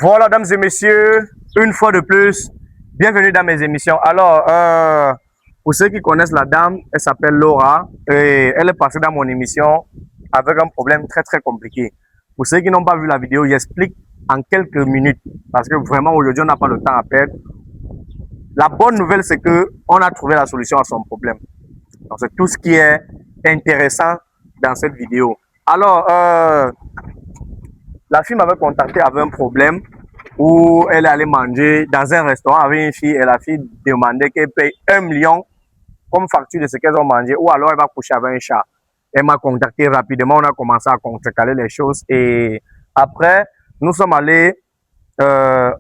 Voilà, dames et messieurs, une fois de plus, bienvenue dans mes émissions. Alors, pour ceux qui connaissent la dame, elle s'appelle Laura et elle est passée dans mon émission avec un problème très compliqué. Pour ceux qui n'ont pas vu la vidéo, j'explique en quelques minutes parce que vraiment aujourd'hui on n'a pas le temps à perdre. La bonne nouvelle, c'est que on a trouvé la solution à son problème. Donc c'est tout ce qui est intéressant dans cette vidéo. Alors, la fille m'avait contacté avec un problème où elle allait manger dans un restaurant avec une fille et la fille demandait qu'elle paye 1 million comme facture de ce qu'elles ont mangé ou alors elle va coucher avec un chat. Elle m'a contacté rapidement, on a commencé à contrecaler les choses et après, nous sommes allés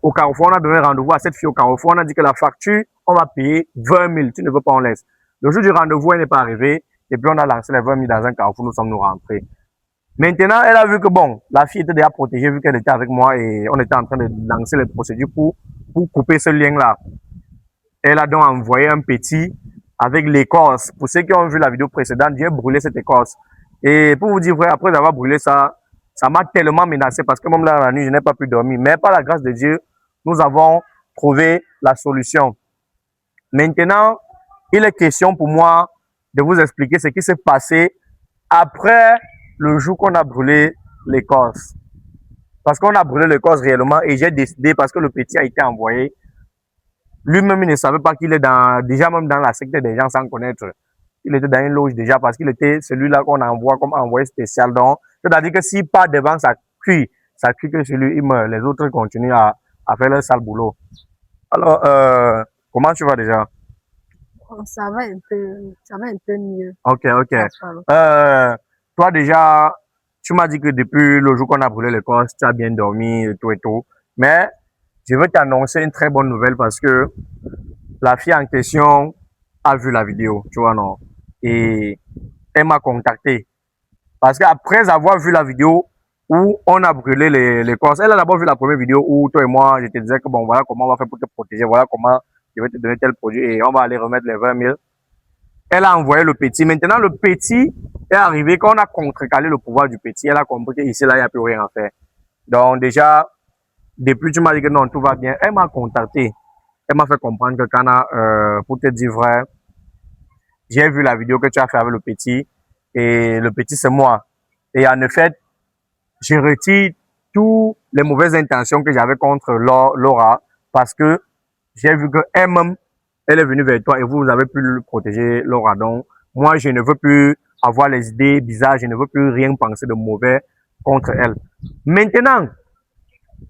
au Carrefour, on a donné rendez-vous à cette fille au Carrefour, on a dit que la facture, on va payer 20 000, tu ne veux pas, on laisse. Le jour du rendez-vous, elle n'est pas arrivée et puis on a lancé les 20 000 dans un Carrefour, nous sommes rentrés. Maintenant, elle a vu que bon, la fille était déjà protégée vu qu'elle était avec moi et on était en train de lancer les procédures pour couper ce lien-là. Elle a donc envoyé un petit avec l'écorce. Pour ceux qui ont vu la vidéo précédente, j'ai brûlé cette écorce. Et pour vous dire vrai, après avoir brûlé ça, ça m'a tellement menacé parce que même là, la nuit, je n'ai pas pu dormir. Mais par la grâce de Dieu, nous avons trouvé la solution. Maintenant, il est question pour moi de vous expliquer ce qui s'est passé après le jour qu'on a brûlé l'écorce. Parce qu'on a brûlé l'écorce réellement et j'ai décidé, parce que le petit a été envoyé, lui-même il ne savait pas qu'il est déjà même dans la secte des gens sans connaître. Il était dans une loge déjà parce qu'il était celui-là qu'on envoie comme envoyé spécial. Donc, c'est-à-dire que s'il part devant ça cuit que celui il meurt. Les autres continuent à faire leur sale boulot. Alors, comment tu vas déjà? Ça va un peu mieux. Ok. Toi déjà, tu m'as dit que depuis le jour qu'on a brûlé l'écorce, tu as bien dormi et tout. Mais je veux t'annoncer une très bonne nouvelle parce que la fille en question a vu la vidéo, tu vois, non? Et elle m'a contacté. Parce qu'après avoir vu la vidéo où on a brûlé l'écorce, elle a d'abord vu la première vidéo où toi et moi, je te disais que bon, voilà comment on va faire pour te protéger, voilà comment je vais te donner tel produit et on va aller remettre les 20 000. Elle a envoyé le petit. Maintenant, le petit est arrivé. Quand on a contrecalé le pouvoir du petit, elle a compris qu'ici, là, il n'y a plus rien à faire. Donc, déjà, depuis, tu m'as dit que non, tout va bien. Elle m'a contacté. Elle m'a fait comprendre que pour te dire vrai, j'ai vu la vidéo que tu as fait avec le petit. Et le petit, c'est moi. Et en effet, je retire toutes les mauvaises intentions que j'avais contre Laura parce que j'ai vu qu'elle-même, elle est venue vers toi et vous avez pu le protéger, Laura. Donc, moi, je ne veux plus avoir les idées bizarres, je ne veux plus rien penser de mauvais contre elle. Maintenant,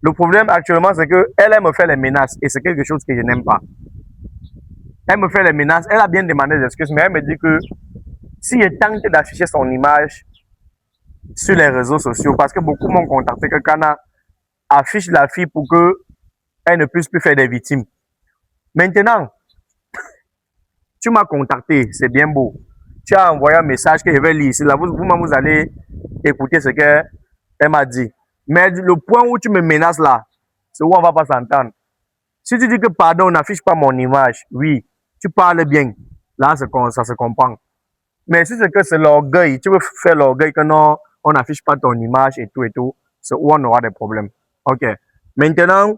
le problème actuellement, c'est que elle me fait les menaces et c'est quelque chose que je n'aime pas. Elle me fait les menaces, elle a bien demandé des excuses, mais elle me dit que si je tente d'afficher son image sur les réseaux sociaux, parce que beaucoup m'ont contacté que Kana affiche la fille pour qu'elle ne puisse plus faire des victimes. Maintenant, tu m'as contacté, c'est bien beau. Tu as envoyé un message que je vais lire. Là, vous-même, vous allez écouter ce qu'elle m'a dit. Mais le point où tu me menaces là, c'est où on ne va pas s'entendre. Si tu dis que pardon, n'affiche pas mon image, oui, tu parles bien. Là, ça se comprend. Mais si c'est que c'est l'orgueil, tu veux faire l'orgueil que non, on n'affiche pas ton image et tout, c'est où on aura des problèmes. Ok. Maintenant,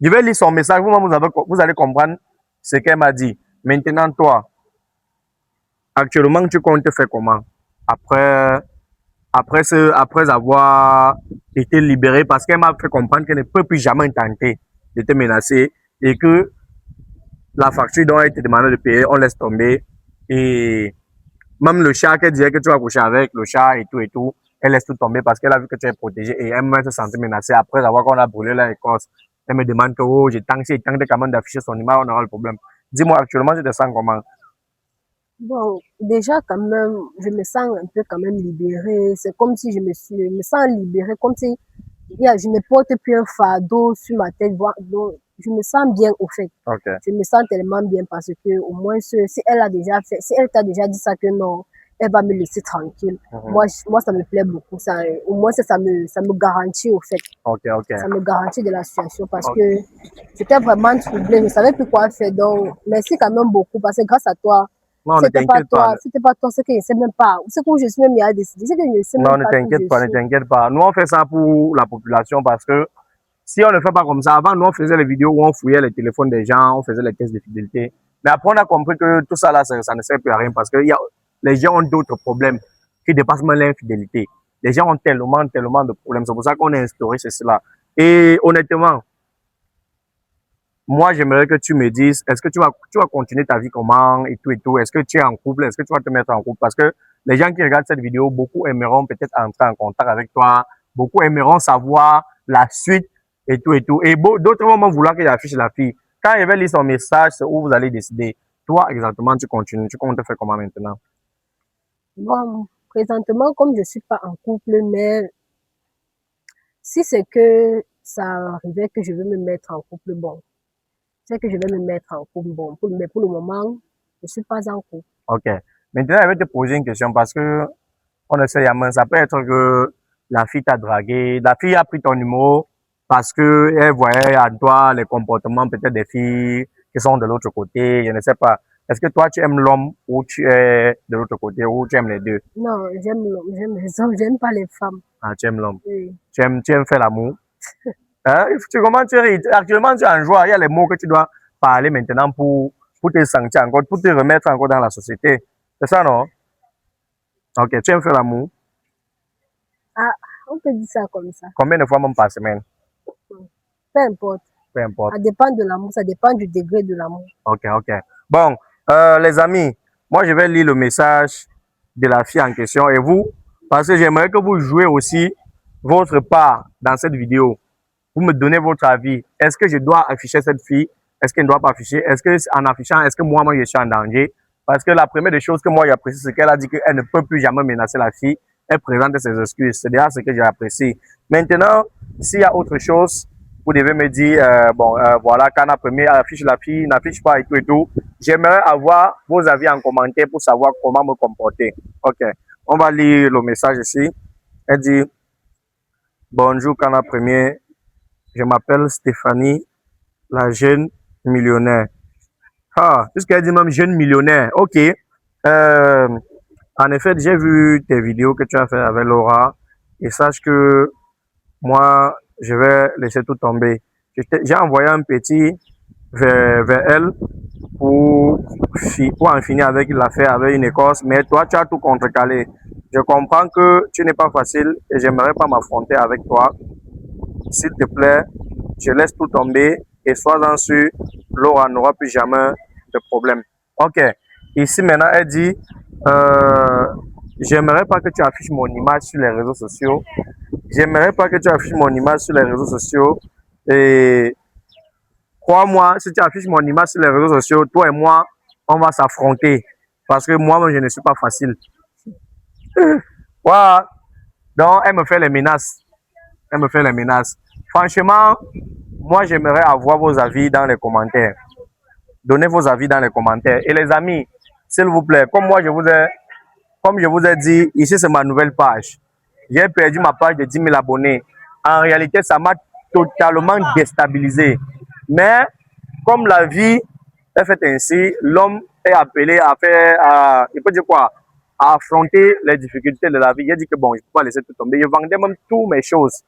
je vais lire son message. Vous allez comprendre ce qu'elle m'a dit. Maintenant, toi, actuellement, tu comptes faire comment? Après avoir été libéré, parce qu'elle m'a fait comprendre qu'elle ne peut plus jamais tenter de te menacer et que la facture dont elle te demandait de payer, on laisse tomber. Et même le chat qu'elle disait que tu vas coucher avec, le chat et tout, elle laisse tout tomber parce qu'elle a vu que tu es protégé et elle m'a se sentie menacée. Après avoir qu'on a brûlé l'Écosse, elle me demande que oh, j'ai tenté quand même d'afficher son image, on aura le problème. Dis-moi actuellement, je te sens comment? Bon, déjà quand même, je me sens un peu quand même libérée. C'est comme si je me sens libérée, comme si je ne porte plus un fardeau sur ma tête. Donc, je me sens bien au fait. Okay. Je me sens tellement bien parce que au moins si elle a déjà fait, si elle t'a déjà dit ça que non, elle va me laisser tranquille. Moi, ça me plaît beaucoup. Ça, au moins ça me garantit au fait. Okay. Ça me garantit de la situation parce que j'étais vraiment troublée. Je ne savais plus quoi faire. Donc, merci quand même beaucoup parce que grâce à toi, non, c'était pas toi, c'est que je ne sais même pas. C'est que je suis même décidé. C'est que je ne sais même pas. Non, ne t'inquiète pas. Nous, on fait ça pour la population parce que Si on ne fait pas comme ça, avant nous on faisait les vidéos où on fouillait les téléphones des gens, on faisait les tests de fidélité. Mais après on a compris que tout ça là, ça ne sert plus à rien parce que les gens ont d'autres problèmes qui dépassent même l'infidélité. Les gens ont tellement de problèmes. C'est pour ça qu'on a instauré cela. Et honnêtement, moi, j'aimerais que tu me dises, est-ce que tu vas continuer ta vie comment et tout. Est-ce que tu es en couple? Est-ce que tu vas te mettre en couple? Parce que les gens qui regardent cette vidéo, beaucoup aimeront peut-être entrer en contact avec toi. Beaucoup aimeront savoir la suite et tout. Et d'autres vont même vouloir qu'il affiche la fille. Quand il va lire son message, c'est où vous allez décider. Toi, exactement, tu continues. Tu comptes faire comment maintenant? Bon, présentement, comme je ne suis pas en couple, mais si c'est que ça arrivait que je veux me mettre en couple, bon, c'est que je vais me mettre en couple, bon, mais pour le moment, je ne suis pas en couple. Ok. Maintenant, je vais te poser une question parce que on ne sait jamais. Ça peut être que la fille t'a dragué, la fille a pris ton numéro parce que elle voyait en toi les comportements peut-être des filles qui sont de l'autre côté. Je ne sais pas. Est-ce que toi tu aimes l'homme ou tu es de l'autre côté ou tu aimes les deux? Non, j'aime l'homme, j'aime les hommes, j'aime pas les femmes. Ah, tu aimes l'homme. Oui. Tu aimes faire l'amour. Hein? Comment tu ris? Actuellement, tu es en joie. Il y a les mots que tu dois parler maintenant pour te sentir encore, pour te remettre encore dans la société. C'est ça, non? Ok, tu aimes faire l'amour. Ah, on peut dire ça comme ça. Combien de fois même par semaine? Peu importe. Peu importe. Ça dépend de l'amour, ça dépend du degré de l'amour. Ok, ok. Bon, les amis, moi je vais lire le message de la fille en question et vous, parce que j'aimerais que vous jouez aussi votre part dans cette vidéo. Vous me donnez votre avis. Est-ce que je dois afficher cette fille? Est-ce qu'elle ne doit pas afficher? Est-ce que en affichant, est-ce que moi je suis en danger? Parce que la première des choses que moi j'apprécie, c'est qu'elle a dit qu'elle ne peut plus jamais menacer la fille. Elle présente ses excuses. C'est déjà ce que j'ai apprécié. Maintenant, s'il y a autre chose, vous devez me dire, voilà, quand la première affiche la fille, n'affiche pas et tout et tout. J'aimerais avoir vos avis en commentaire pour savoir comment me comporter. Ok, on va lire le message ici. Elle dit, bonjour, quand la première, je m'appelle Stéphanie, la jeune millionnaire. Ah, puisqu'elle dit même jeune millionnaire. Ok. En effet, j'ai vu tes vidéos que tu as fait avec Laura et sache que moi, je vais laisser tout tomber. J'ai envoyé un petit vers elle pour en finir avec l'affaire avec une Écosse, mais toi, tu as tout contrecalé. Je comprends que tu n'es pas facile et j'aimerais pas m'affronter avec toi. S'il te plaît, je laisse tout tomber et sois-en sûr, Laura n'aura plus jamais de problème. Ok. Ici, maintenant, elle dit, j'aimerais pas que tu affiches mon image sur les réseaux sociaux. J'aimerais pas que tu affiches mon image sur les réseaux sociaux. Et crois-moi, si tu affiches mon image sur les réseaux sociaux, toi et moi, on va s'affronter. Parce que moi-même, je ne suis pas facile. Voilà. Donc, elle me fait les menaces. Elle me fait les menaces. Franchement, moi, j'aimerais avoir vos avis dans les commentaires. Donnez vos avis dans les commentaires. Et les amis, s'il vous plaît, comme je vous ai dit, ici, c'est ma nouvelle page. J'ai perdu ma page de 10 000 abonnés. En réalité, ça m'a totalement déstabilisé. Mais, comme la vie est faite ainsi, l'homme est appelé à faire, il peut dire quoi, à affronter les difficultés de la vie. J'ai dit que bon, je ne peux pas laisser tout tomber. Je vendais même toutes mes choses.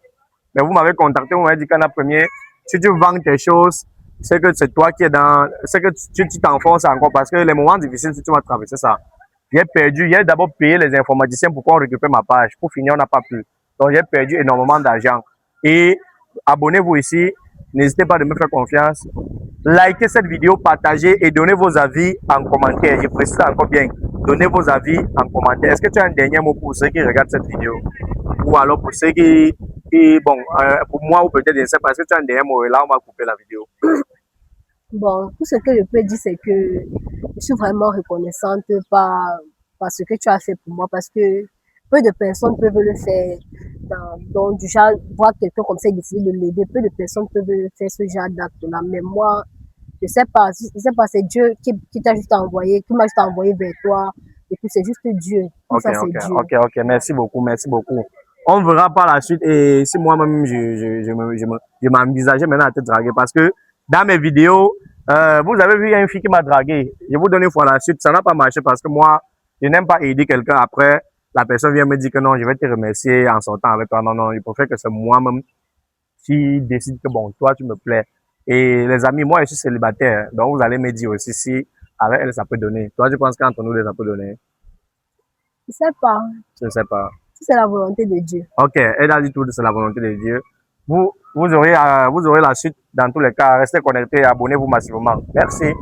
Mais vous m'avez contacté, vous m'avez dit qu'en premier, si tu vends tes choses, c'est que c'est toi qui es dans, c'est que tu t'enfonces encore parce que les moments difficiles, si tu vas traverser ça. J'ai d'abord payé les informaticiens pour qu'on récupère ma page. Pour finir, on n'a pas pu. Donc, j'ai perdu énormément d'argent. Et abonnez-vous ici. N'hésitez pas de me faire confiance. Likez cette vidéo, partagez et donnez vos avis en commentaire. Je précise encore bien. Donnez vos avis en commentaire. Est-ce que tu as un dernier mot pour ceux qui regardent cette vidéo? Ou alors pour ceux pour moi ou peut-être, je ne sais pas, est-ce que tu as un dernier mot? Et là, on va couper la vidéo. Bon, tout ce que je peux dire, c'est que je suis vraiment reconnaissante par ce que tu as fait pour moi parce que peu de personnes peuvent le faire. Donc, du genre, voir quelqu'un comme ça et décider de l'aider, peu de personnes peuvent faire ce genre d'acte-là. Mais moi, je sais pas, c'est Dieu qui t'a juste envoyé, qui m'a juste envoyé vers toi. Et puis, c'est juste Dieu. Tout ça, c'est Dieu. Ok. Merci beaucoup, merci beaucoup. On verra par la suite et si moi-même, je m'envisageais maintenant à te draguer parce que dans mes vidéos, vous avez vu, il y a une fille qui m'a dragué. Je vous donne une fois la suite. Ça n'a pas marché parce que moi, je n'aime pas aider quelqu'un. Après, la personne vient me dire que non, je vais te remercier en sortant avec toi. Non, il faut faire que c'est moi-même qui décide que bon, toi, tu me plais. Et les amis, moi, je suis célibataire. Donc, vous allez me dire aussi si avec elle, ça peut donner. Toi, tu penses qu'entre nous, ça peut donner? Je sais pas. Je ne sais pas. Si c'est la volonté de Dieu. Ok, elle a dit tout, c'est la volonté de Dieu. Vous aurez la suite dans tous les cas. Restez connectés et abonnez-vous massivement. Merci.